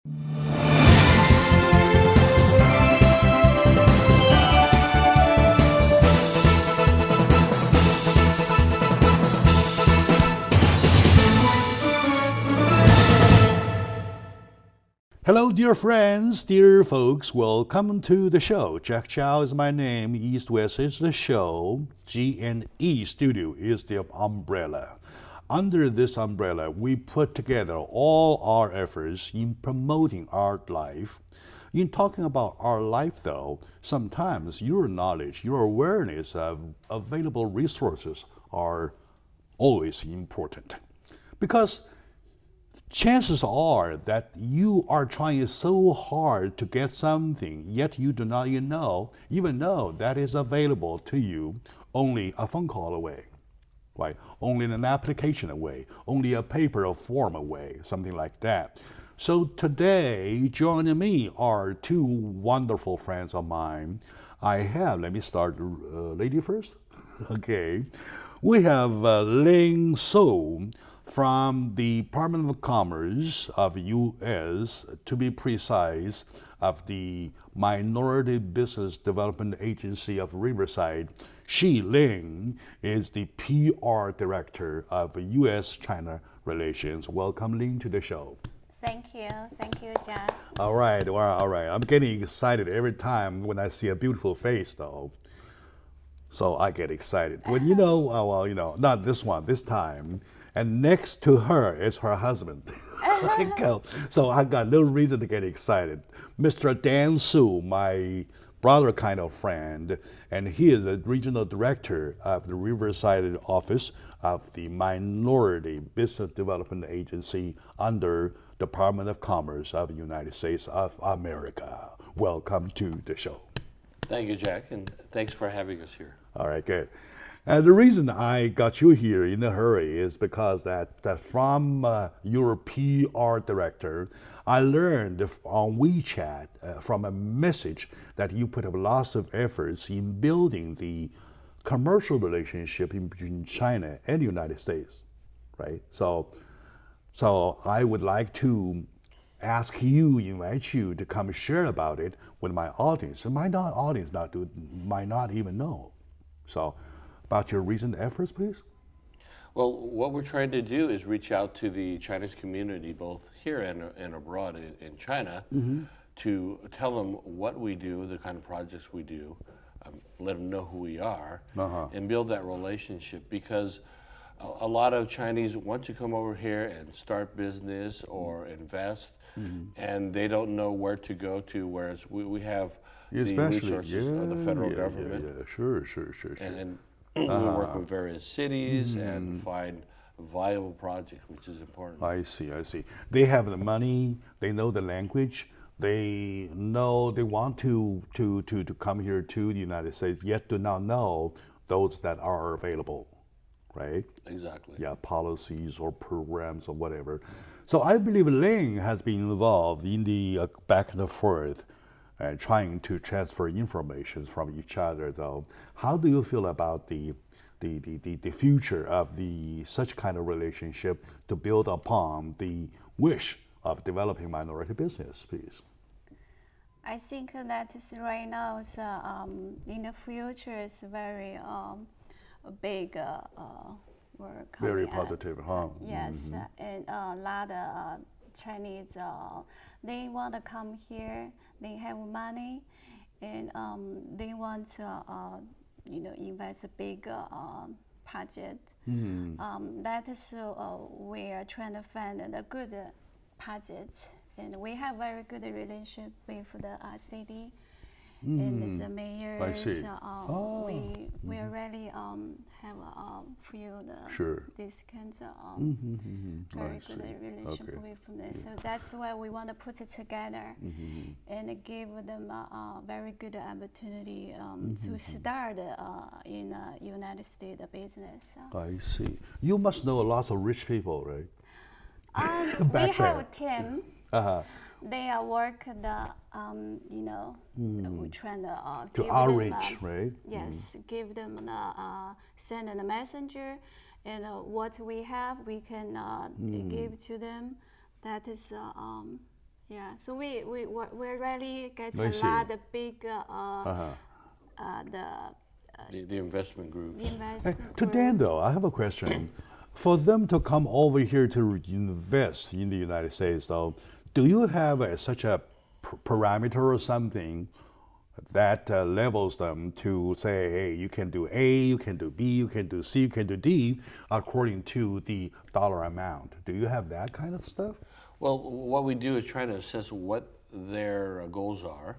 Hello, dear friends, dear folks. Welcome to the show. Jack Chow is my name. East West is the show. G&E Studio is the umbrella. Under this umbrella, we put together all our efforts in promoting art life. In talking about our life, though, sometimes your knowledge, your awareness of available resources are always important. Because chances are that you are trying so hard to get something, yet you do not even know that is available to you only a phone call away, right? Only an application away, only a paper or form away, something like that. So today, joining me are two wonderful friends of mine. Let me start, lady first. Okay. We have Ling So from the Department of Commerce of U.S., to be precise, of the Minority Business Development Agency of Riverside. Ling is the PR Director of U.S.-China Relations. Welcome, Ling, to the show. Thank you, Jack. All right. I'm getting excited every time when I see a beautiful face, though. So I get excited. When not this one, this time. And next to her is her husband. So I got no reason to get excited. Mr. Dan Su, my brother kind of friend, and he is the regional director of the Riverside office of the Minority Business Development Agency under Department of Commerce of the United States of America. Welcome to the show. Thank you, Jack, and thanks for having us here. All right, good. And the reason I got you here in a hurry is because that from your PR director, I learned on WeChat from a message that you put up lots of efforts in building the commercial relationship between China and the United States, right? So I would like to invite you to come share about it with my audience. And my audience might not even know. So, about your recent efforts, please. Well, what we're trying to do is reach out to the Chinese community, both here and abroad in China, to tell them what we do, the kind of projects we do, let them know who we are, and build that relationship. Because a lot of Chinese want to come over here and start business or invest, and they don't know where to go to, whereas we have the resources of the federal government. Yeah, sure. And we work with various cities and find viable projects, which is important. I see. They have the money, they know the language, they know they want to come here to the United States, yet do not know those that are available, right? Exactly. Yeah, policies or programs or whatever. So I believe Ling has been involved in the back and forth and trying to transfer information from each other, though. How do you feel about the future of such kind of relationship to build upon the wish of developing minority business, please? I think that is right now, in the future, it's very big work. Very positive, huh? Yes, and a lot of Chinese, they want to come here, they have money, and they want to invest a big project. That is we are trying to find the good projects, and we have very good relationship with the city and the mayors. I see. We already have few these kinds of very good relationship with them. So that's why we want to put it together and give them a very good opportunity to start in United States business. I see. You must know lots of rich people, right? We have a team. They are work we try to outreach, right? Yes, give them send a messenger, and what we have we can give to them. That is Yeah, so we really get I a see. lot of big Uh-huh. The investment groups. investment To group. Dan, though, I have a question. For them to come over here to invest in the United States, though, do you have such a parameter or something that levels them to say, hey, you can do A, you can do B, you can do C, you can do D, according to the dollar amount? Do you have that kind of stuff? Well, what we do is try to assess what their goals are,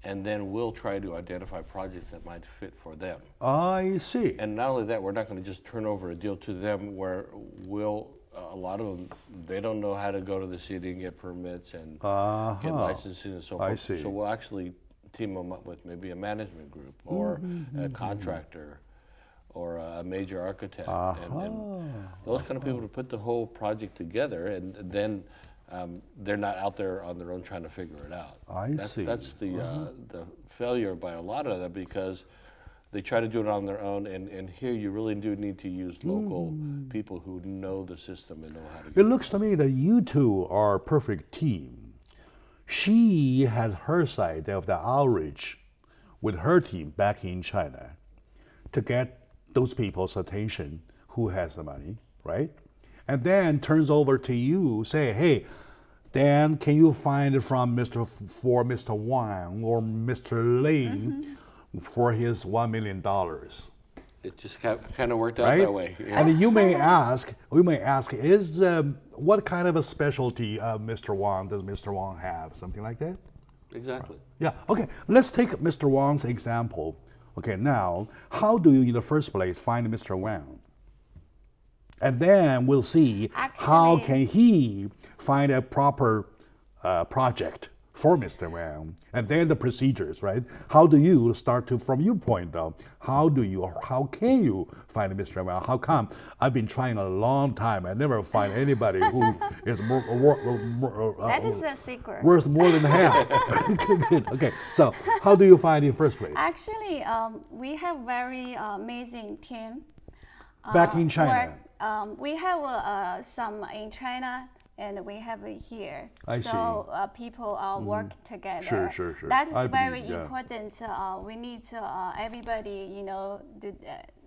and then we'll try to identify projects that might fit for them. I see. And not only that, we're not going to just turn over a deal to them where a lot of them, they don't know how to go to the city and get permits and get licensing and so forth. I see. So we'll actually team them up with maybe a management group or a contractor or a major architect. And those kind of people to put the whole project together, and then they're not out there on their own trying to figure it out. I see. That's the failure by a lot of them, because they try to do it on their own, and here you really do need to use local people who know the system and know how to It get looks to me that you two are a perfect team. She has her side of the outreach with her team back in China to get those people's attention who has the money, right? And then turns over to you, say, hey, Dan, can you find it from Mr. Wang or Mr. Lin for his $1 million? it. Just kind of worked out Right? that way. Yeah. And you may ask, we may ask, is what kind of a specialty Mr. Wang does Mr. Wang have? Something like that? Exactly. Yeah. Okay. Let's take Mr. Wang's example. Okay. Now, how do you, in the first place, find Mr. Wang? And then we'll see how Actually- can he find a proper project for Mr. Wang, and then the procedures, right? How do you start to, from your point though, how can you find Mr. Wang? How come? I've been trying a long time. I never find anybody who is That is a secret. worth more than half. Good. Okay. So how do you find in first place? Actually, we have very amazing team. Back in China. We have some in China, and we have it here. I so people work together. Sure. That is I very believe, yeah. important. We need everybody, do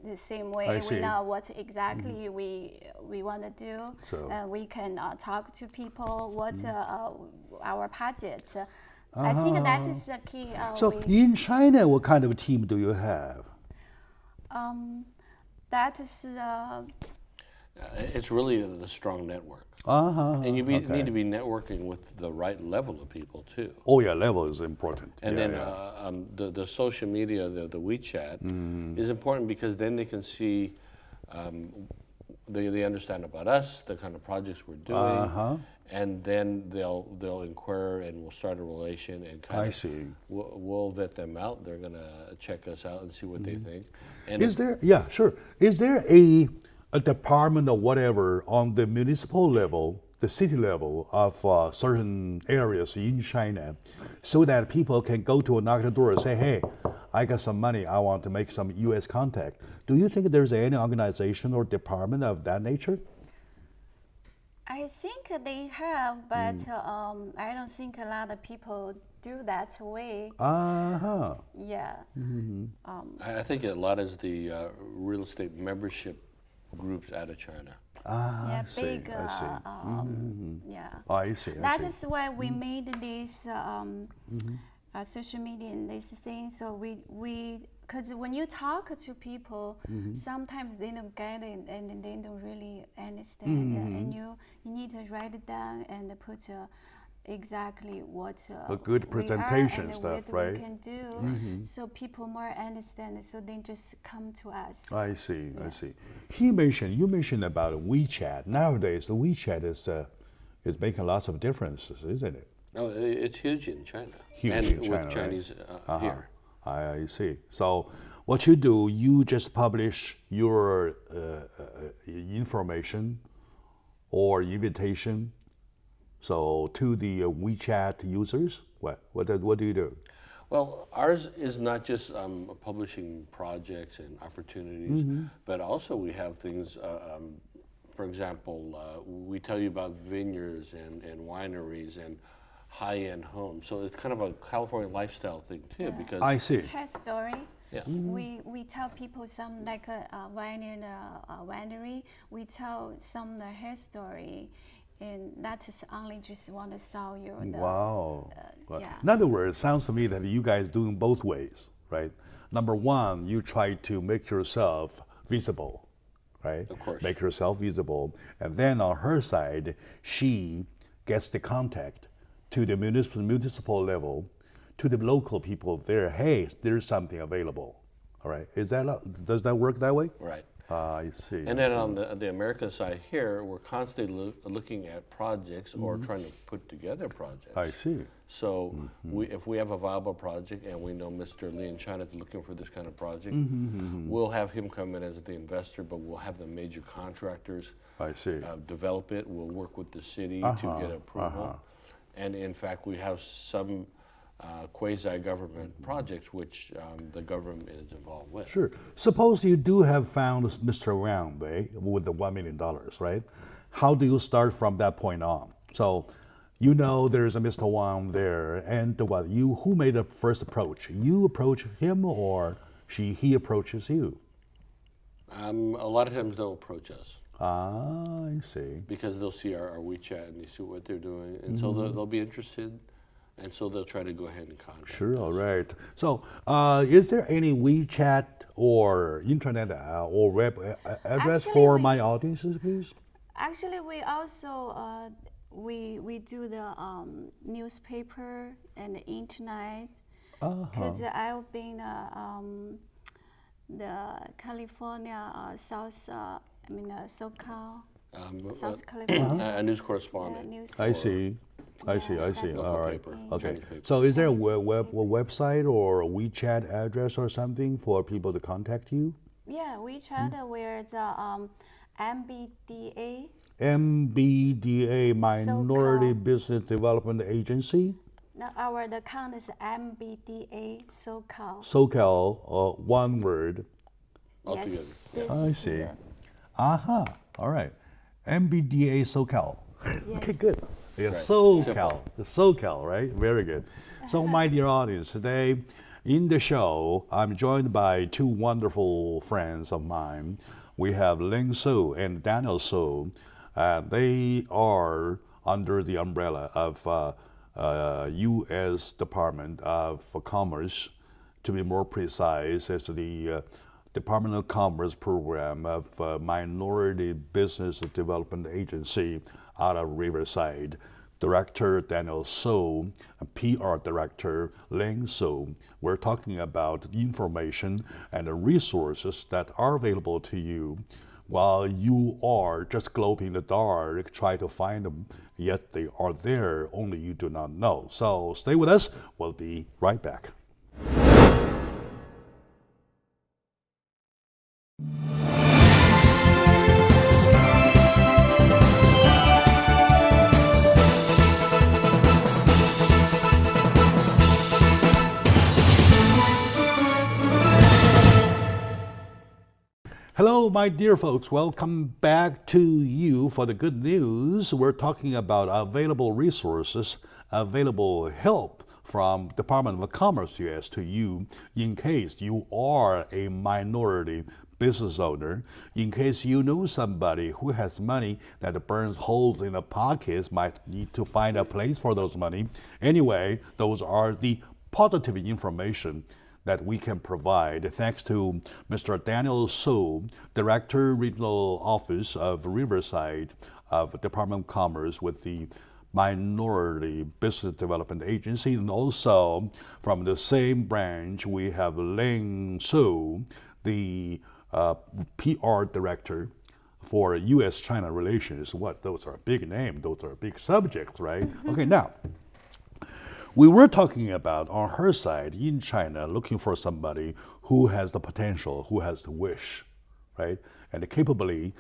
the same way. I see. We know what exactly we want to do. So- we can talk to people what our budget. I think that is the key. So in China, what kind of team do you have? That is It's really the strong network. And you need to be networking with the right level of people too. Oh yeah, level is important. And Yeah, then yeah. the social media, the WeChat, is important because then they can see, they understand about us, the kind of projects we're doing, and then they'll inquire and we'll start a relation and kind I of see. we'll vet them out. They're gonna check us out and see what they think. And Is there? Yeah, sure. Is there a department or whatever on the municipal level, the city level of certain areas in China, so that people can go to a knock the door and say, "Hey, I got some money. I want to make some U.S. contact." Do you think there's any organization or department of that nature? I think they have, but I don't think a lot of people do that way. Yeah. I think a lot is the real estate membership groups out of China. Yeah, I see. big. I see. Yeah. I see. That I see. is why we made this social media and this thing. So we because when you talk to people, sometimes they don't get it and they don't really understand. And you need to write it down and put exactly what A good we are presentation and stuff, what right? we can do, so people more understand. So they just come to us. I see. I see. You mentioned about WeChat. Nowadays, the WeChat is making lots of differences, isn't it? No, it's huge in China. Huge and in with China, right? Chinese here. I see. So what you do, you just publish your information or invitation, so to the WeChat users. What do you do? Well, ours is not just publishing projects and opportunities, but also we have things, for example, we tell you about vineyards and wineries and high-end homes. So it's kind of a California lifestyle thing too, because I see. Her story. yeah. We tell people some like a winery. We tell some the her story, and that is only just want to sell you. Wow. Well, yeah. in other words, it sounds to me that you guys doing both ways, right? Number one, you try to make yourself visible, right? Of course. Make yourself visible. And then on her side, she gets the contact to the municipal level, to the local people there. Hey, there's something available. All right. Does that work that way? Right. I see. And then on the American side here, we're constantly looking at projects or trying to put together projects. I see. So if we have a viable project and we know Mr. Lee in China is looking for this kind of project, we'll have him come in as the investor, but we'll have the major contractors I see. develop it. We'll work with the city to get approval. And in fact, we have some quasi-government projects which the government is involved with. Sure. Suppose you do have found Mr. Wang with the $1 million, right? How do you start from that point on? So you know there's a Mr. Wang there, and who made the first approach? You approach him, or he approaches you? A lot of times they'll approach us. Ah, I see. Because they'll see our WeChat and they see what they're doing, and so they'll be interested, and so they'll try to go ahead and contact Sure, us. all right. So is there any WeChat or internet or web address Actually, for we- my audiences, please? Actually, we also we do the newspaper and the internet because I've been the California SoCal, South California. A news correspondent. News. I see. I see. Local All right. paper, Okay. Chinese paper. So is there a website or a WeChat address or something for people to contact you? Yeah, WeChat where the MBDA. MBDA, Minority SoCal. Business Development Agency. Now our the account is MBDA SoCal. SoCal, one word. Altogether. Yes. This I is see. the- Aha. All right. MBDA SoCal. Okay, Yes. good. Yeah, Right. SoCal. The SoCal, right? Very good. So, my dear audience, today in the show, I'm joined by two wonderful friends of mine. We have Ling Su and Daniel Su. They are under the umbrella of U.S. Department of Commerce, to be more precise, as the Department of Commerce program of Minority Business Development Agency out of Riverside. Director Daniel Su, PR Director Ling Su. We're talking about information and the resources that are available to you while you are just groping in the dark, try to find them, yet they are there, only you do not know. So stay with us, we'll be right back. Hello, my dear folks. Welcome back to you for the good news. We're talking about available resources, available help from Department of Commerce US to you in case you are a minority business owner, in case you know somebody who has money that burns holes in the pockets, might need to find a place for those money. Anyway, those are the positive information that we can provide thanks to Mr. Daniel Su, Director Regional Office of Riverside of Department of Commerce with the Minority Business Development Agency, and also from the same branch we have Ling Su, the PR Director for U.S.-China relations. What? Those are big names. Those are big subjects, right? Okay, now. We were talking about on her side in China, looking for somebody who has the potential, who has the wish, right, and capably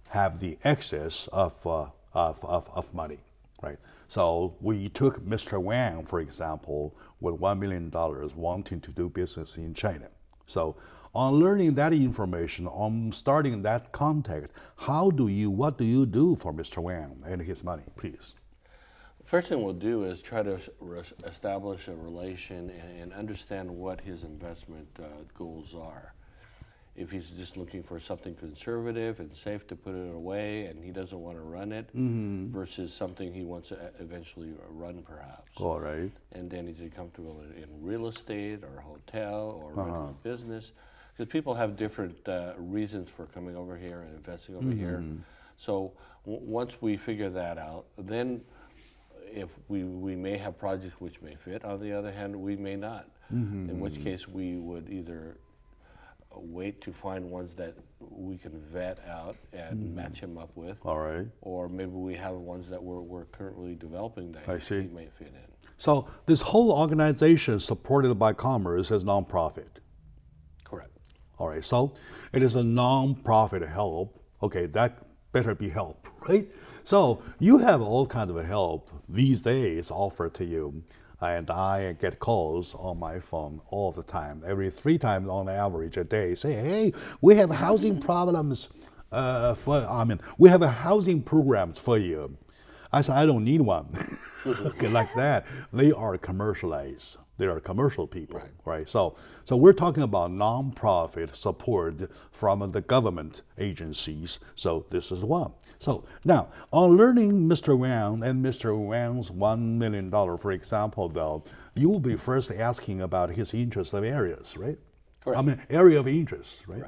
have the excess of money, right. So we took Mr. Wang, for example, with $1 million, wanting to do business in China. So on learning that information, on starting that contact, what do you do for Mr. Wang and his money, please? First thing we'll do is try to establish a relation and understand what his investment goals are. If he's just looking for something conservative and safe to put it away and he doesn't want to run it versus something he wants to eventually run perhaps. All right. And then is he comfortable in real estate or hotel or running a business? Because people have different reasons for coming over here and investing over here. So once we figure that out, then if we may have projects which may fit. On the other hand, we may not. In which case we would either wait to find ones that we can vet out and match him up with. All right. Or maybe we have ones that we're currently developing that he may fit in. So this whole organization is supported by Commerce as nonprofit. Correct. All right. So it is a nonprofit help. Okay, that better be help, right? So you have all kinds of help these days offered to you. And I get calls on my phone all the time, every 3 times on average a day, say, hey, we have housing problems we have a housing programs for you. I said, I don't need one. Okay, like that. They are commercialized. They are commercial people, right? So we're talking about nonprofit support from the government agencies. So this is one. So now, on learning Mr. Wang and Mr. Wang's $1 million, for example, though, you will be first asking about his interest of areas, right? Correct. I mean, area of interest, right?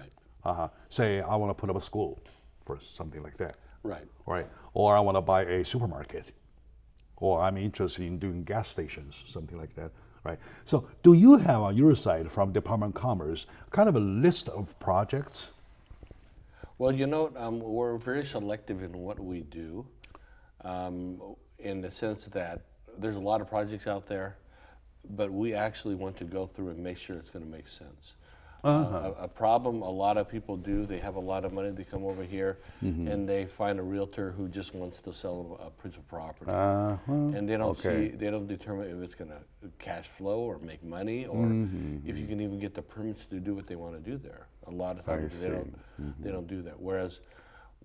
Right. Say, I want to put up a school, for something like that. Right. Right. Or I want to buy a supermarket. Or I'm interested in doing gas stations, something like that. Right. So do you have on your side from Department of Commerce kind of a list of projects? Well, you know, we're very selective in what we do, in the sense that there's a lot of projects out there, but we actually want to go through and make sure it's going to make sense. A problem a lot of people do, they have a lot of money, they come over here and they find a realtor who just wants to sell a piece of property. And they don't they don't determine if it's going to cash flow or make money or if you can even get the permits to do what they want to do there. A lot of times they don't do that. Whereas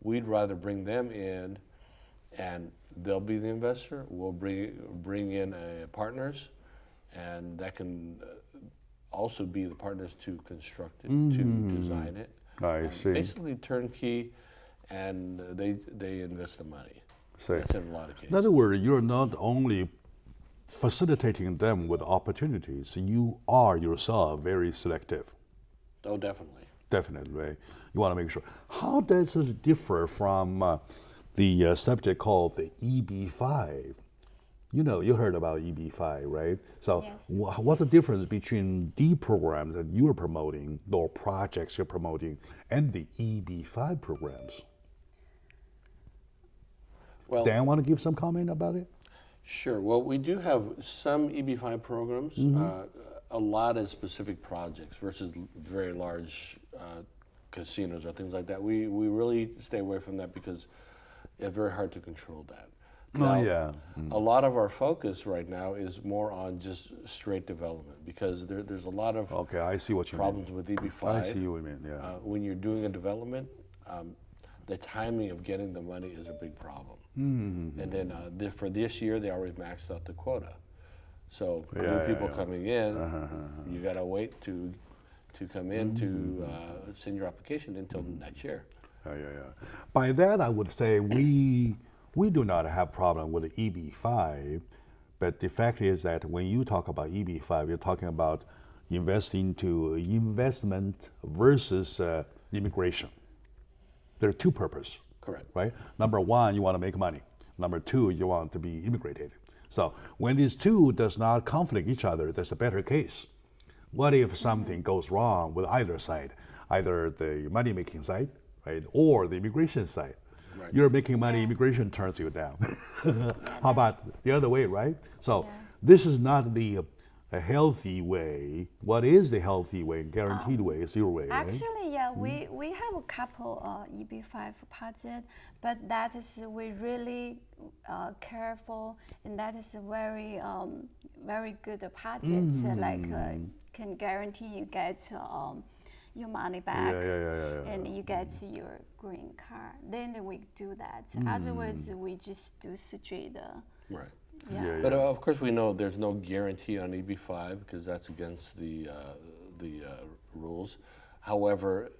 we'd rather bring them in and they'll be the investor, we'll bring in partners, and that can also be the partners to construct it, to design it. I see. Basically turnkey, and they invest the money. That's in a lot of cases. In other words, you're not only facilitating them with opportunities, you are yourself very selective. Oh, definitely. Definitely, right? You want to make sure. How does it differ from the subject called the EB5? You know, you heard about EB5, right? So Yes. What's the difference between the programs that you're promoting, or projects you're promoting, and the EB5 programs? Well, Dan, want to give some comment about it? sure. Well, we do have some EB5 programs. A lot of specific projects versus very large casinos or things like that. We really stay away from that because it's very hard to control that. Now, a lot of our focus right now is more on just straight development because there's a lot of I see what you problems mean. with EB5. I see what you mean, yeah. When you're doing a development, the timing of getting the money is a big problem. And then for this year, they already maxed out the quota. So new people coming in, you got to wait to come in to send your application until next year. By that, I would say we do not have problem with the EB5, but the fact is that when you talk about EB5, you're talking about investment versus immigration. There are two purposes. Correct. Right? Number one, you want to make money. Number two, you want to be immigrated. So when these two does not conflict each other, that's a better case. What if something goes wrong with either side, either the money-making side, right, or the immigration side? Right. You're making money, immigration turns you down. How about the other way, right? So this is not a healthy way. What is the healthy way, guaranteed way? Is your way, right? Actually, we have a couple EB5 projects, but that is we really careful, and that is a very very good project. Can guarantee you get your money back, and you get your green card. Then we do that. Otherwise, we just do straight Yeah. But of course, we know there's no guarantee on EB5 because that's against the rules. However,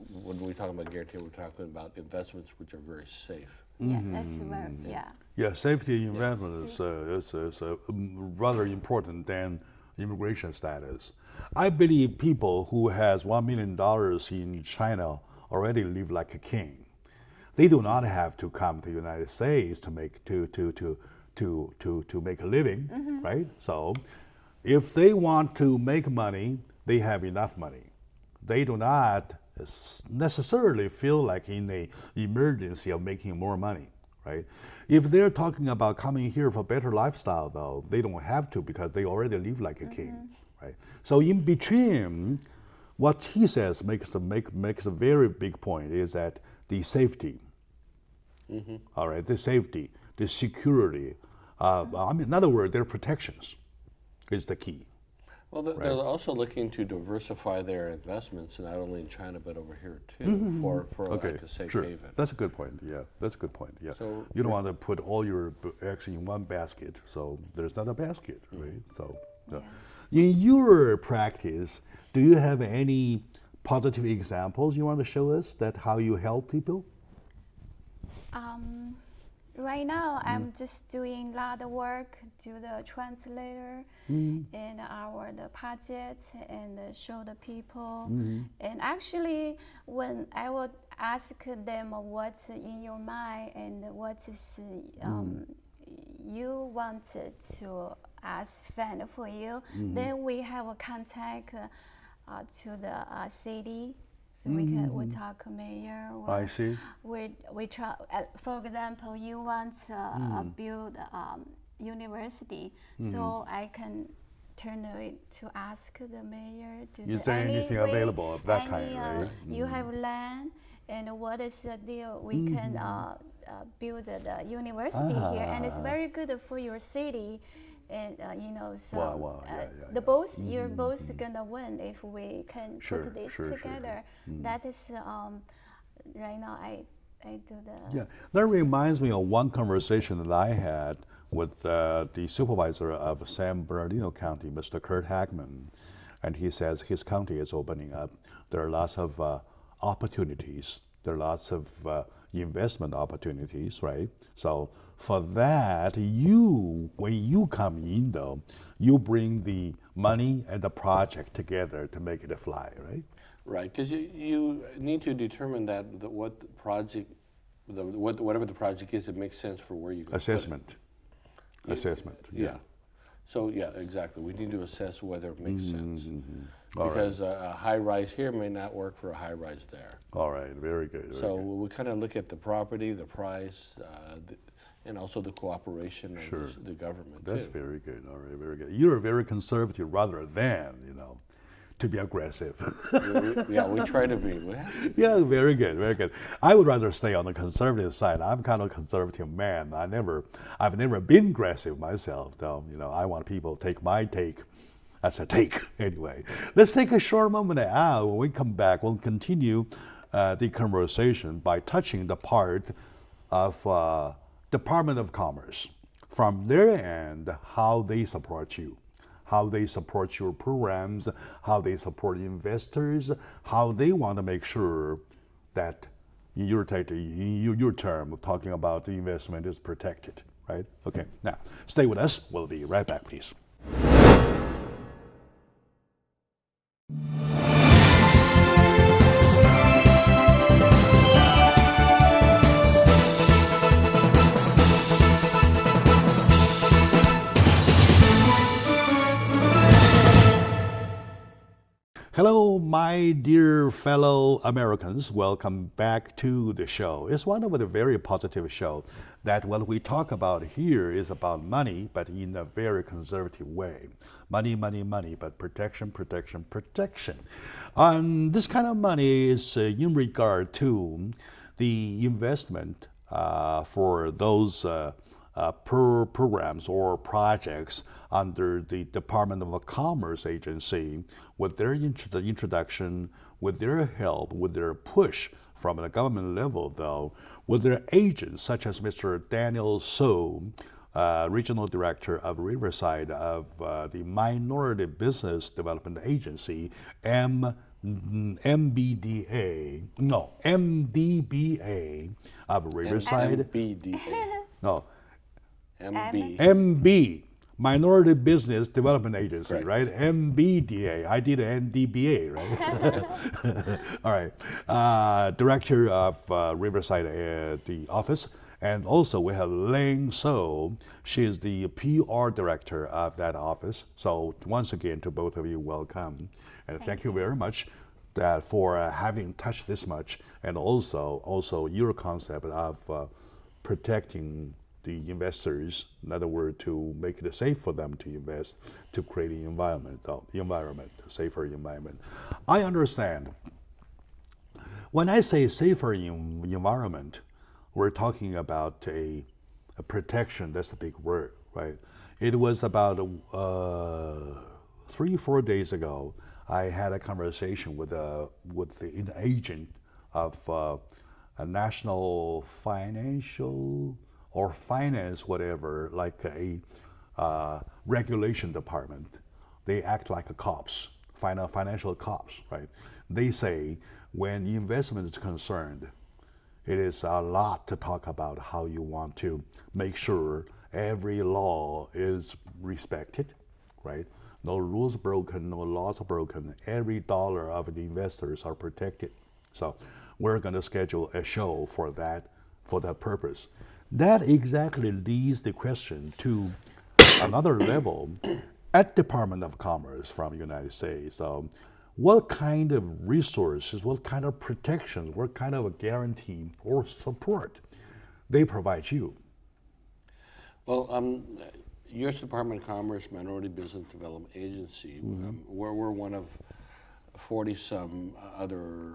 when we talk about guarantee, we're talking about investments which are very safe. Yeah, that's very, yeah. Yeah, safety investment is rather important than immigration status. I believe people who has $1 million in China already live like a king. They do not have to come to the United States to make to make a living, right? So, if they want to make money, they have enough money. They do not necessarily feel like in a emergency of making more money, right? If they're talking about coming here for better lifestyle, though, they don't have to because they already live like a king, right? So in between, what he says makes a very big point is that the safety, all right, the safety, the security. I mean, in other words, their protections is the key. Well, they're also looking to diversify their investments, not only in China but over here too, for Okay, like a safe sure. haven. That's a good point. Yeah, that's a good point. Yeah, So you don't want to put all your eggs in one basket, so there's not a basket, right? So, in your practice, do you have any positive examples you want to show us that how you help people? Right now, I'm just doing a lot of work, do the translator and the project and show the people. And actually, when I would ask them what's in your mind and what is you wanted to ask fan for you, then we have a contact to the city. So we talk mayor. I see. We try. For example, you want to build university, so I can turn it to ask the mayor. Is there anything available of that kind, right? You have land, and what is the deal? We can build the university here, and it's very good for your city. And so the both you're both gonna win if we can put this together. That is right now I do the That reminds me of one conversation that I had with the supervisor of San Bernardino County, Mr. Kurt Hagman, and he says his county is opening up. There are lots of opportunities. There are lots of investment opportunities, right? So for that, when you come in, though, you bring the money and the project together to make it fly, right? Right, because you need to determine that what the project, whatever the project is, it makes sense for where you go. Assessment. Assessment. Yeah. So yeah, exactly. We need to assess whether it makes sense. Because a high rise here may not work for a high rise there. All right, very good. So we kind of look at the property, the price, and also the cooperation of the government. That's very good. All right, very good. You're very conservative rather than, to be aggressive. We try to be. Yeah, very good, very good. I would rather stay on the conservative side. I'm kind of a conservative man. I've never been aggressive myself, though. I want people to take my take. That's a take, anyway. Let's take a short moment now. When we come back, we'll continue the conversation by touching the part of Department of Commerce. From their end, how they support you, how they support your programs, how they support investors, how they want to make sure that in your term, talking about the investment is protected, right? Okay, now, stay with us. We'll be right back, please. Hello, my dear fellow Americans. Welcome back to the show. It's one of the very positive shows that what we talk about here is about money, but in a very conservative way. Money, money, money, but protection, protection, protection. This kind of money is in regard to the investment for those programs or projects under the Department of Commerce agency, with their introduction, with their help, with their push from the government level, though, with their agents such as Mr. Daniel So, Regional Director of Riverside of the Minority Business Development Agency, MDBA of Riverside. MBDA. No, MB. MB, Minority Business Development Agency, Correct. right? MBDA. I did NDBA, right? All right. Director of Riverside, the office. And also we have Ling So. She is the PR director of that office. So once again, to both of you, welcome. And thank you very much for having touched this much. And also your concept of protecting the investors, in other words, to make it safe for them to invest, to create an safer environment. I understand. When I say safer environment, we're talking about a protection. That's a big word, right? It was about 3-4 days ago. I had a conversation with an agent of a national financial or finance, whatever, like a regulation department. They act like a cops, financial cops, right? They say when investment is concerned, it is a lot to talk about how you want to make sure every law is respected, right? No rules broken, no laws broken. Every dollar of the investors are protected. So we're going to schedule a show for that purpose. That exactly leads the question to another level at Department of Commerce from the United States. What kind of resources, what kind of protections, what kind of a guarantee or support they provide you? Well, U.S. Department of Commerce Minority Business Development Agency, we're one of 40-some other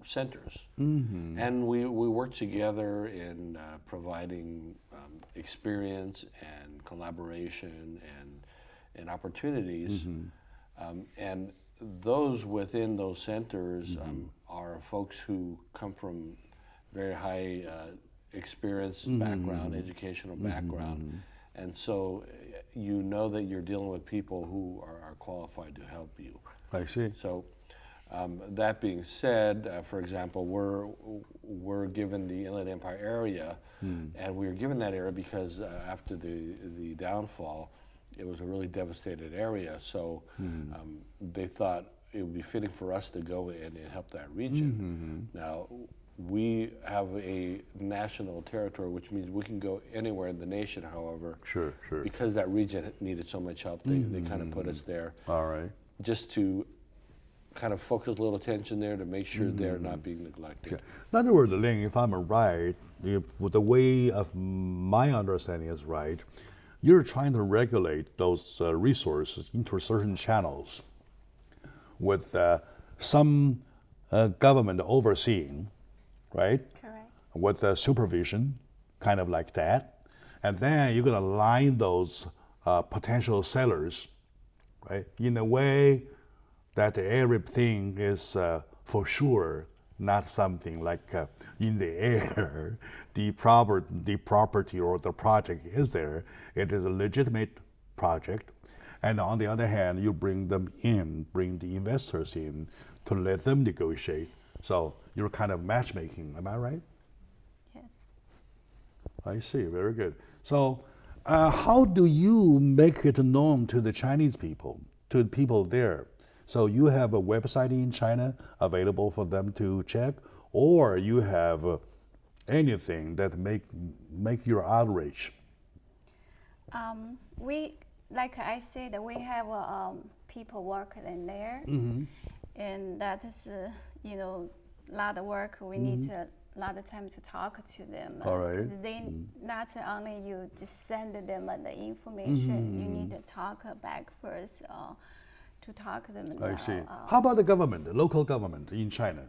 centers. And we work together in providing experience and collaboration and opportunities. And those within those centers are folks who come from very high experience background, educational background. And so you know that you're dealing with people who are qualified to help you. I see. So that being said, for example, we're given the Inland Empire area, and we were given that area because after the downfall, it was a really devastated area. So they thought it would be fitting for us to go in and help that region. Now, we have a national territory, which means we can go anywhere in the nation, however. Sure. Because that region needed so much help, they kind of put us there. All right. Just to kind of focus a little attention there to make sure they're not being neglected. Okay. In other words, Ling, if I'm right, the way of my understanding is right, you're trying to regulate those resources into certain channels with some government overseeing, right? Correct. With supervision, kind of like that. And then you're going to line those potential sellers, right, in a way that everything is for sure not something like in the air. The property or the project is there. It is a legitimate project. And on the other hand, you bring them in, bring the investors in to let them negotiate. So you're kind of matchmaking, am I right? Yes. I see, very good. So how do you make it known to the Chinese people, to the people there? So you have a website in China available for them to check, or you have anything that make your outreach? Like I said, we have people working in there, and that is a lot of work. We need a lot of time to talk to them. All right. 'Cause they not only you just send them the information, you need to talk back first to talk to them. I see. How about the government, the local government in China?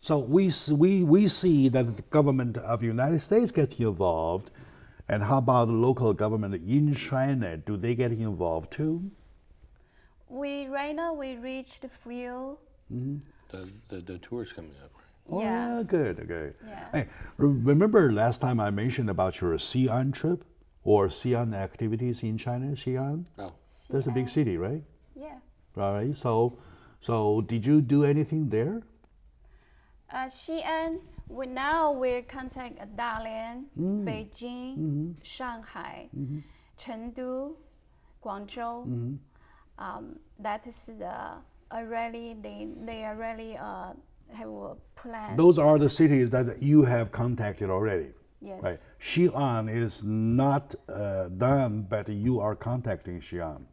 So we see that the government of the United States gets involved, and how about the local government in China? Do they get involved too? Right now we reached a few. The tour's coming up, right? Oh, Yeah. good, okay. Yeah. Hey, remember last time I mentioned about your Xi'an trip? or Xi'an activities in China? Xi'an? No. That's a big Xi'an. city, right? Yeah. All right. So did you do anything there? Xi'an, we contact Dalian, Beijing, Shanghai, Chengdu, Guangzhou. That is they are really have a plan. Those are the cities that you have contacted already. Yes. Right. Xi'an is not done, but you are contacting Xi'an.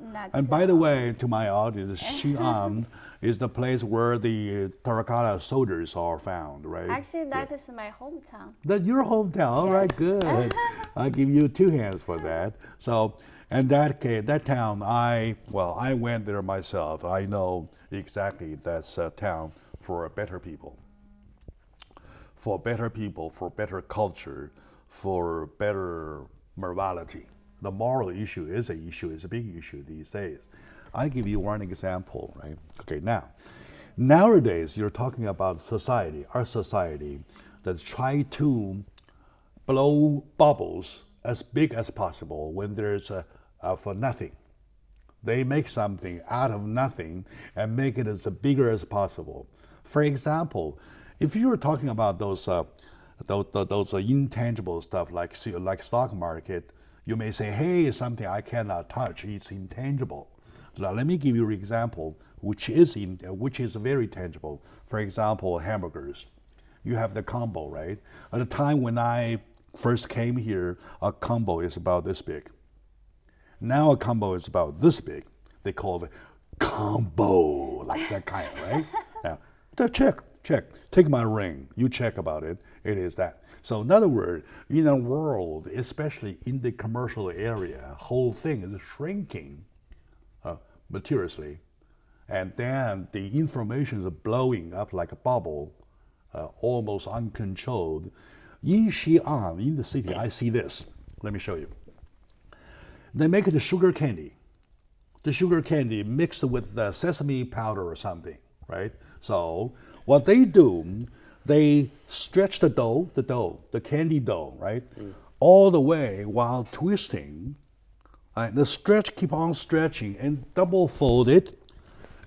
Not, And by the way, to my audience, Xi'an is the place where the terracotta soldiers are found, right? actually, that is my hometown. That's your hometown. All right, Yes. good. I'll give you 2 hands for that. So, and that case, that town, I went there myself. I know exactly that's a town for better people. For better people, for better culture, for better morality. The moral issue is a big issue these days. I give you one example, right? Okay, nowadays you're talking about society, our society, that try to blow bubbles as big as possible when there's for nothing. They make something out of nothing and make it as bigger as possible. For example, if you were talking about those intangible stuff like stock market, you may say, hey, it's something I cannot touch. It's intangible. Now, let me give you an example, which is very tangible. For example, hamburgers. You have the combo, right? At the time when I first came here, a combo is about this big. Now a combo is about this big. They call it combo, like that kind, right? Now, check. Take my ring. You check about it. It is that. So in other words, in a world, especially in the commercial area, whole thing is shrinking materially. And then the information is blowing up like a bubble, almost uncontrolled. In Xi'an, in the city, I see this. Let me show you. They make the sugar candy. The sugar candy mixed with the sesame powder or something, right? So what they do, they stretch the candy dough, right? All the way while twisting. The stretch keep on stretching and double fold it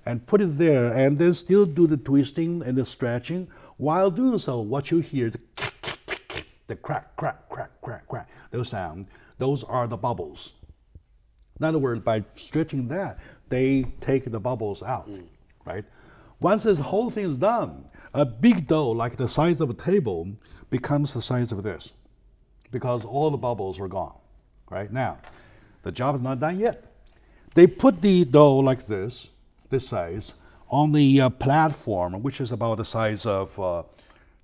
and put it there and then still do the twisting and the stretching. While doing so, what you hear, the crack, those sound, those are the bubbles. In other words, by stretching that, they take the bubbles out, right? Once this whole thing is done, a big dough like the size of a table becomes the size of this because all the bubbles are gone, right? Now, the job is not done yet. They put the dough like this size, on the platform, which is about the size of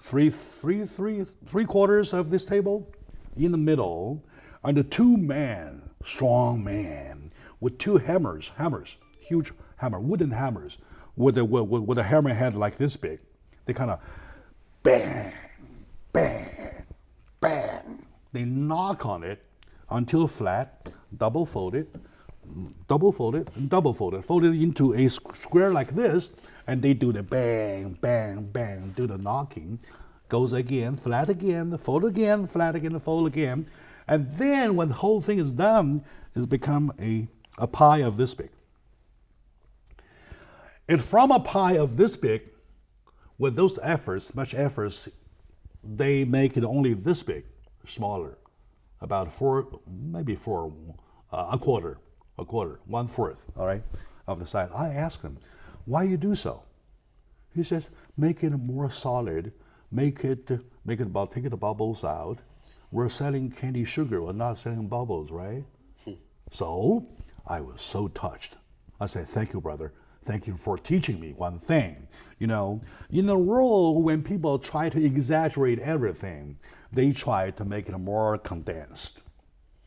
three quarters of this table. In the middle are the 2 men, strong man, with 2 hammers, huge hammer, wooden hammers, with a hammer head like this big. They kind of bang, bang, bang. They knock on it until flat, double fold it, and double fold it, fold it into a square like this, and they do the bang, bang, bang, do the knocking. Goes again, flat again, fold again, flat again, fold again. And then when the whole thing is done, it's become a pie of this big. And from a pie of this big, with those efforts, much efforts, they make it only this big, smaller, about a quarter, 1/4, all right, of the size. I asked him, why you do so? He says, make it more solid, take the bubbles out. We're selling candy sugar, we're not selling bubbles, right? So I was so touched. I said, thank you, brother. Thank you for teaching me one thing. You know, in a world when people try to exaggerate everything, they try to make it more condensed.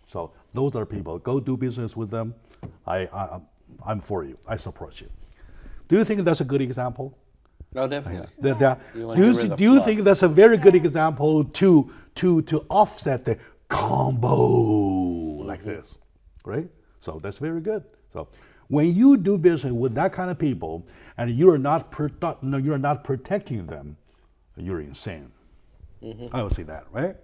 So those are people. Go do business with them. I'm for you. I support you. Do you think that's a good example? No, definitely. Do you think that's a very good example to offset the combo like this, right? So that's very good. So when you do business with that kind of people and you're not protecting them, you're insane. I would say that, right?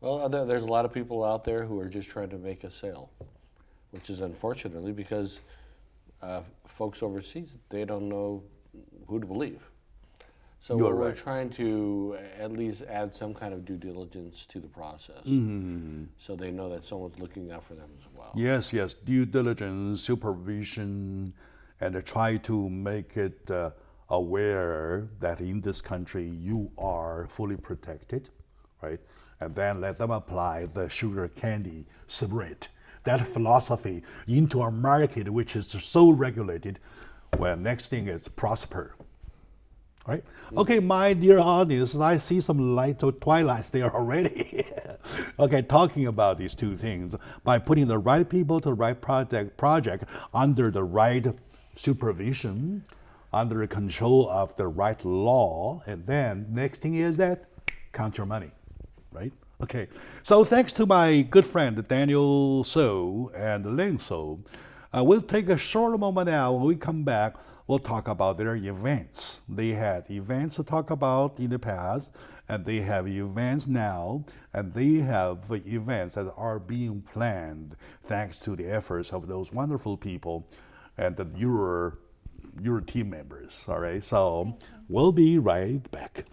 Well, there's a lot of people out there who are just trying to make a sale, which is unfortunately because folks overseas, they don't know who to believe. So You're we're right. trying to at least add some kind of due diligence to the process, so they know that someone's looking out for them as well. Yes, yes, due diligence, supervision, and try to make it aware that in this country you are fully protected, right? And then let them apply the sugar candy spirit, that philosophy into a market which is so regulated. Well, next thing is prosper. Right? Okay, my dear audience, I see some light or twilights there already. Okay, talking about these two things, by putting the right people to the right project under the right supervision, under the control of the right law, and then next thing is that count your money, right? Okay, so thanks to my good friend Daniel So and Ling So, we'll take a short moment now. When we come back, we'll talk about their events. They had events to talk about in the past, and they have events now, and they have events that are being planned thanks to the efforts of those wonderful people and your team members. All right, so we'll be right back.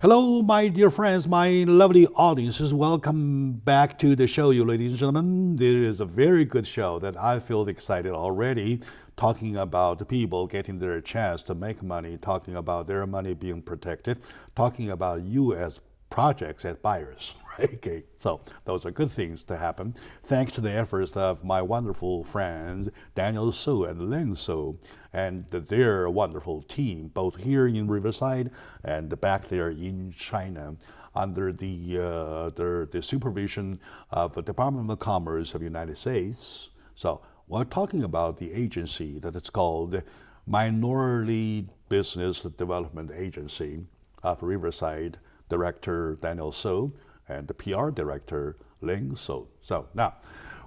Hello, my dear friends, my lovely audiences. Welcome back to the show, you ladies and gentlemen. This is a very good show that I feel excited already, talking about the people getting their chance to make money, talking about their money being protected, talking about you as projects, as buyers. Right? Okay, so those are good things to happen. Thanks to the efforts of my wonderful friends, Daniel Su and Ling Su, and their wonderful team, both here in Riverside and back there in China, under the supervision of the Department of Commerce of the United States. So we're talking about the agency that is called Minority Business Development Agency of Riverside, Director Daniel So and the PR Director Ling So. So now,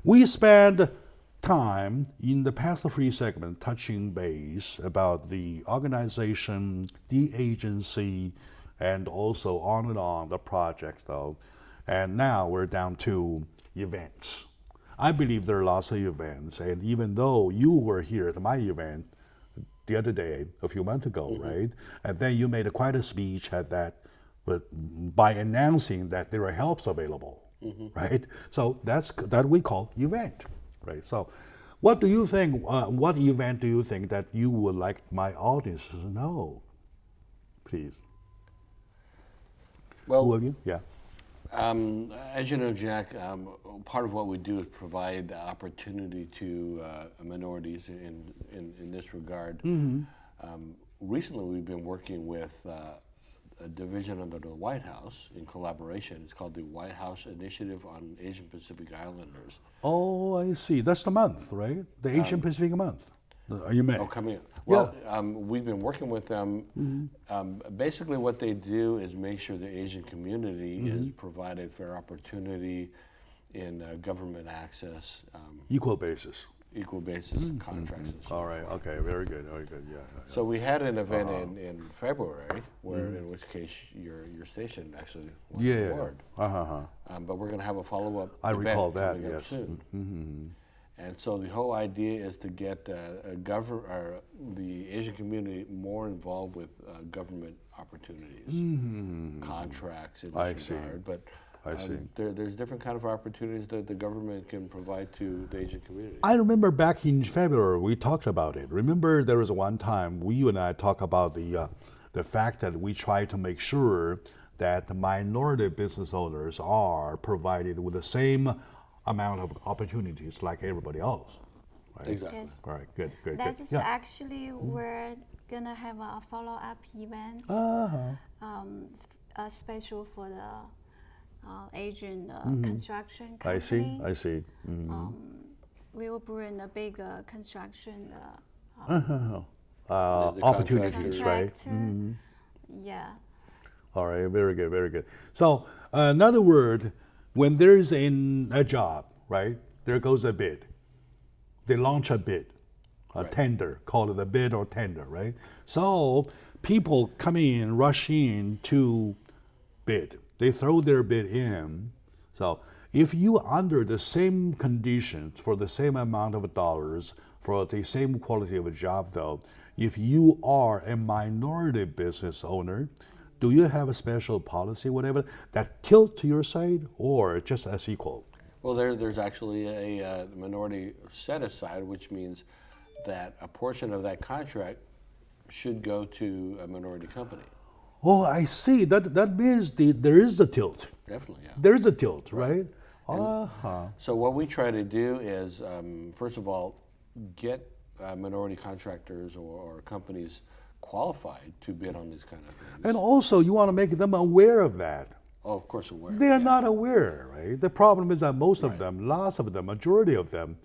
we spent time in the past three segments touching base about the organization, the agency, and also on the project though. And now we're down to events. I believe there are lots of events, and even though you were here at my event the other day, a few months ago, right? And then you made quite a speech at that, but by announcing that there are helps available, right? So that we call event, right? So, what do you think? What event do you think that you would like my audience to know? Please. Who Well, of you? Yeah. as you know, Jack, part of what we do is provide opportunity to minorities in this regard. Recently, we've been working with a division under the White House in collaboration. It's called the White House Initiative on Asian Pacific Islanders. Oh, I see. That's the month, right? The Asian Pacific month. You may. Oh, coming up. Well, we've been working with them. Basically, what they do is make sure the Asian community is provided fair opportunity in government access, Equal basis. equal basis contracts and so All right. Okay. Very good. Very good. Yeah. So we had an event in February, where in which case your station actually won Yeah. the award. Uh-huh. But we're going to have a follow-up I event recall that. coming up Yes. soon. And so the whole idea is to get the Asian community more involved with government opportunities, contracts in I this see. regard. But I see. there's different kind of opportunities that the government can provide to the Asian community. I remember back in February we talked about it. Remember there was one time you and I talked about the fact that we try to make sure that the minority business owners are provided with the same amount of opportunities like everybody else. Right? Exactly. Yes. All right. Good. Good. That Good. is actually we're gonna have a follow-up event, special for the Asian construction company. I see. We will bring a big construction The Opportunities, right? contractor. Yeah. All right, very good, very good. So, in other words, when there's a job, right, there goes a bid. They launch a bid, a Right. tender, call it a bid or tender, right? So, people come in, rush in to bid. They throw their bid in. So, if you under the same conditions for the same amount of dollars for the same quality of a job, though, if you are a minority business owner, do you have a special policy, whatever, that tilt to your side or just as equal? Well, there's actually a minority set aside, which means that a portion of that contract should go to a minority company. Oh, I see. That means there is a tilt. Definitely, yeah. There is a tilt, right? And Uh-huh. So what we try to do is, first of all, get minority contractors or companies qualified to bid on these kind of things. And also, you want to make them aware of that. Oh, of course, aware. They're yeah. not aware, right? The problem is that most of them, lots of them, majority of them,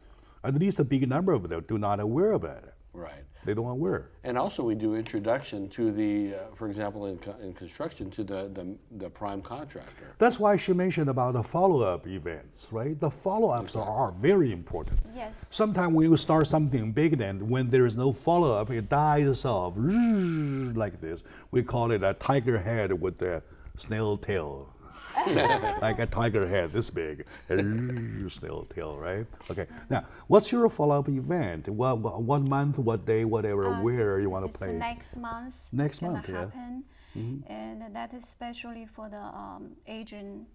at least a big number of them, do not aware of it. Right. They don't aware. And also, we do introduction to the, for example, in construction, to the prime contractor. That's why she mentioned about the follow-up events, right? The follow-ups are very important. Yes. Sometimes when you start something big, then when there is no follow-up, it dies off like this. We call it a tiger head with the snail tail. Like a tiger head this big, snail tail, right? Okay. Now, what's your follow-up event? What month, what day, whatever, where you want to It's play? next month. Next gonna month, yeah. happen. And that is especially for the Asian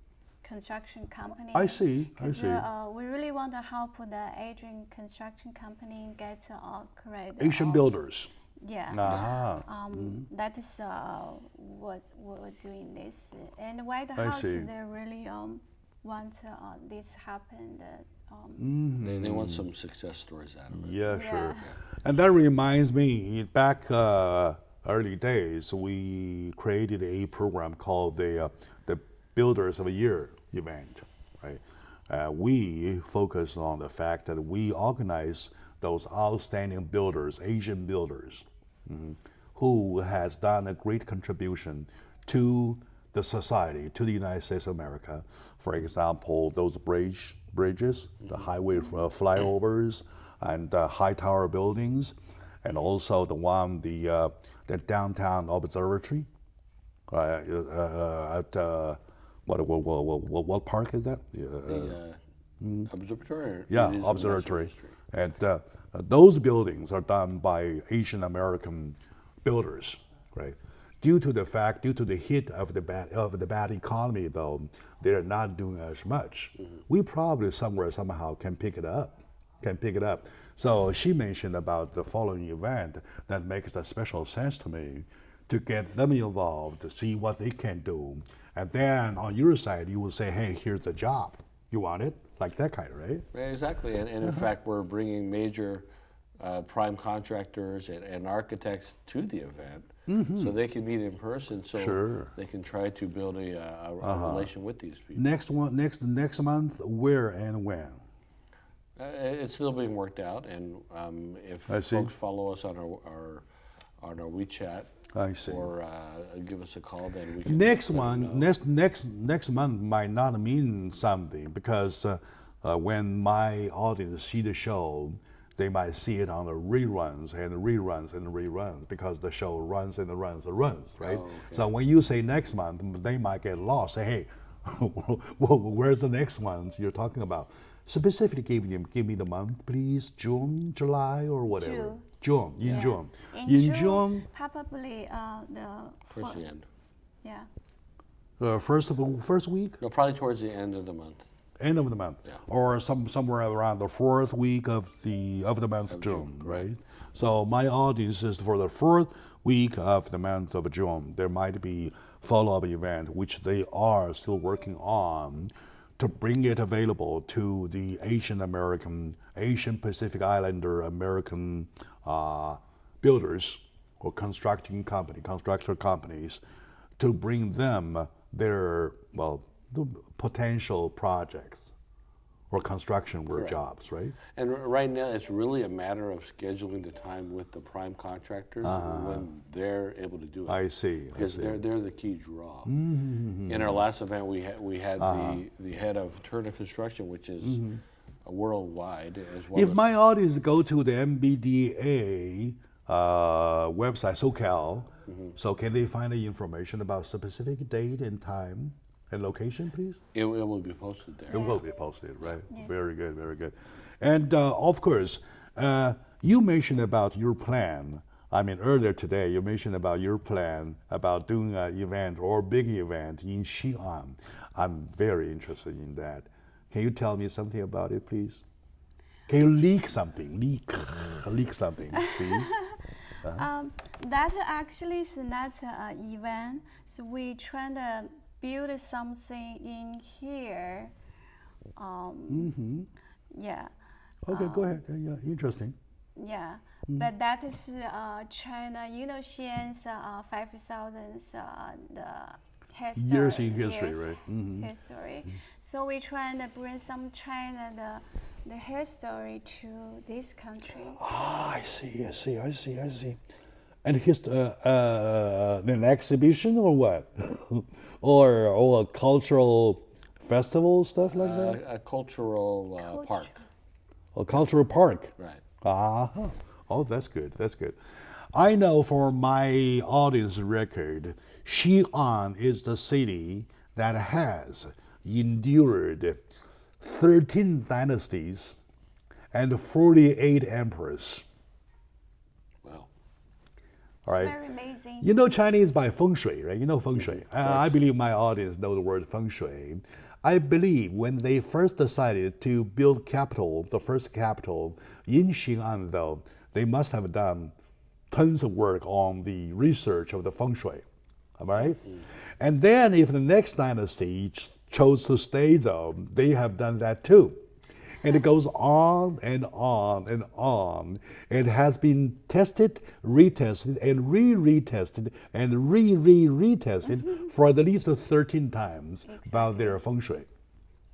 construction company. I see. I 'Cause, see. we really want to help the Asian construction company get correct. Asian builders. Yeah. Aha. That is what we're doing this. And White I House, see. they really want this happen. They want some success stories out of it. Yeah, Yeah. sure. And that reminds me, back early days, we created a program called the Builders of a Year event, right? We focus on the fact that we organize those outstanding builders, Asian builders, who has done a great contribution to the society, to the United States of America. For example, those bridges, the highway flyovers, and high tower buildings, and also the downtown observatory at what park is that? The observatory. Yeah, it is observatory. Western And those buildings are done by Asian American builders, right? Due to the hit of the bad economy, though, they're not doing as much. We probably somehow can pick it up. So she mentioned about the following event that makes a special sense to me, to get them involved, to see what they can do, and then on your side you will say, hey, here's the job. You want it? Like that kind, right? Exactly, and in fact, we're bringing major prime contractors and architects to the event, so they can meet in person, so Sure. they can try to build a relation with these people. Next month, where and when? It's still being worked out, and if I see. folks follow us on our WeChat I see. or give us a call, then we can. Next let them one, know. next month might not mean something because when my audience see the show, they might see it on the reruns and reruns and reruns because the show runs and runs and runs, right? Oh, okay. So when you say next month, they might get lost. Say, hey, where's the next ones you're talking about? Specifically, give me the month, please. June, July, or whatever. June. In Yeah. June. In June, probably Towards the end. yeah. First week. No, probably towards the end of the month. End of the month, Yeah. or somewhere around the fourth week of the month of June, right? So my audience is for the fourth week of the month of June. There might be follow-up event which they are still working on to bring it available to the Asian American, Asian Pacific Islander American builders or constructor companies, to bring them their the potential projects or construction work Correct. jobs, right? And right now, it's really a matter of scheduling the time with the prime contractors when they're able to do it. I see. Because I see. they're the key draw. In our last event, we had the head of Turner Construction, which is worldwide as well. If as, my audience go to the MBDA website, SoCal, so can they find the information about specific date and time and location, please? it will be posted there. It will be posted, right? Yes. Very good, very good. And of course, you mentioned about your plan. I mean, earlier today, you mentioned about your plan about doing an event or big event in Xi'an. I'm very interested in that. Can you tell me something about it, please? Can you leak something? Leak something, please. That actually is not an event. So we trying to build something in here. Yeah. Okay, go ahead. Yeah, interesting. Yeah, but that is China. You know, Xi'an's 5,000 the history. Years in history, right? History. So we trying to bring some China the history to this country. Ah, I see. And an exhibition or what? or a cultural festival, stuff like that? A cultural park. A cultural park. Right. Oh, that's good. That's good. I know for my audience record, Xi'an is the city that has endured 13 dynasties and 48 emperors. Wow. All right. It's very amazing. You know Chinese by feng shui, right? You know feng shui. I believe my audience know the word feng shui. I believe when they first decided to build capital, the first capital in Xi'an, though, they must have done tons of work on the research of the feng shui. Am I right? And then if the next dynasty chose to stay, though, they have done that too. And it goes on and on and on. It has been tested, retested, and retested, and retested for at least 13 times about their feng shui.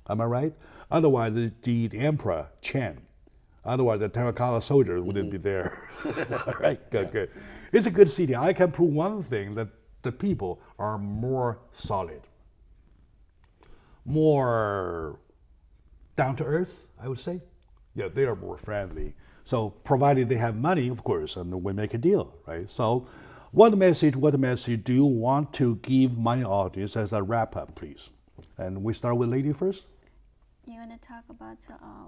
Am I right? Otherwise, the emperor Chen, otherwise the terracotta soldier wouldn't be there. All right, good. It's a good city. I can prove one thing, that the people are more solid, more down to earth, I would say. Yeah, they are more friendly. So provided they have money, of course, and we make a deal, right? So what message do you want to give my audience as a wrap up, please? And we start with lady first? You want to talk about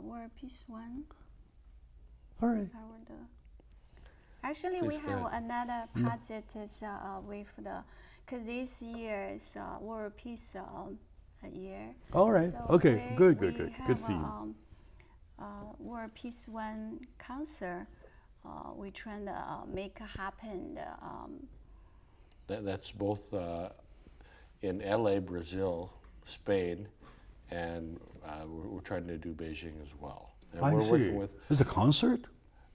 World Peace One? All right. Actually, Please we go have ahead. another project with because this year is World Peace year. All right. So Okay. Good. Good have, theme. World Peace One concert. We trying to make happen. That's both in LA, Brazil, Spain, and we're trying to do Beijing as well. And I we're see. working with. It's a concert?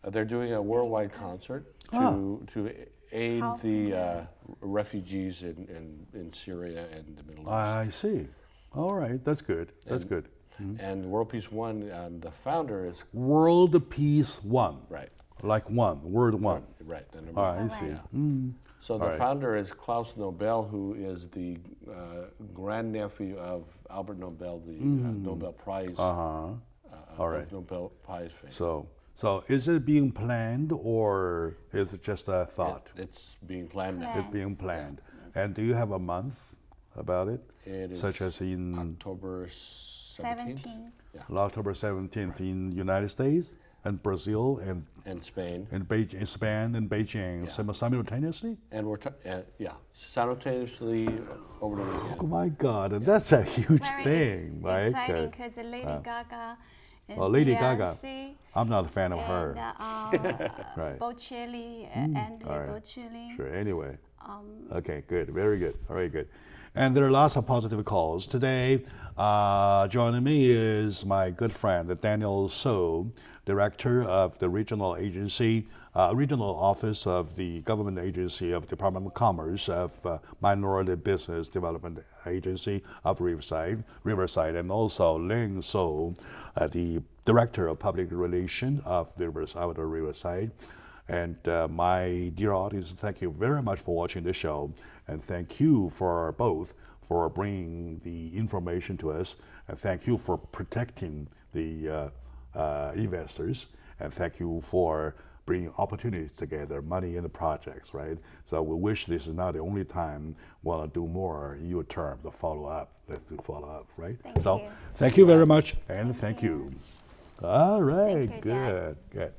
They're doing a worldwide concert to aid Help the refugees in Syria and the Middle East. I see. All right. That's good. That's good. And World Peace One, the founder is World Peace One. right. Like one, word one. Right. The number All right, I one. see. Right. So the founder is Klaus Nobel, who is the grandnephew of Albert Nobel, the Nobel Prize. All right. of Nobel Prize fame. So is it being planned or is it just a thought? It's being planned now. It's being planned. And do you have a month about it? It is Such as in October 17th. 17. October 17th in United States and Brazil And Spain. and Beijing, Spain and Beijing simultaneously? And we're, simultaneously over the weekend. Oh my God, that's a huge Very thing, right? exciting because Lady Gaga and Lady Gaga. Beyonce I'm not a fan of her. and Right. Bocelli, Anthony all right. Bocelli. Sure. Anyway. Okay. Good. Very good. All right. Good. And there are lots of positive calls today. Joining me is my good friend Daniel So, director of the regional agency, regional office of the government agency of Department of Commerce of Minority Business Development Agency of Riverside, and also Ling So, the director of public relations of the Outer Riverside. And my dear audience, thank you very much for watching the show, and thank you for both for bringing the information to us, and thank you for protecting the investors, and thank you for bringing opportunities together, money in the projects, right? So we wish this is not the only time we'll do more your term, the follow-up. Let's do follow-up, right? Thank you. Thank you very much, and thank you. All right, Thank you, Jack. good.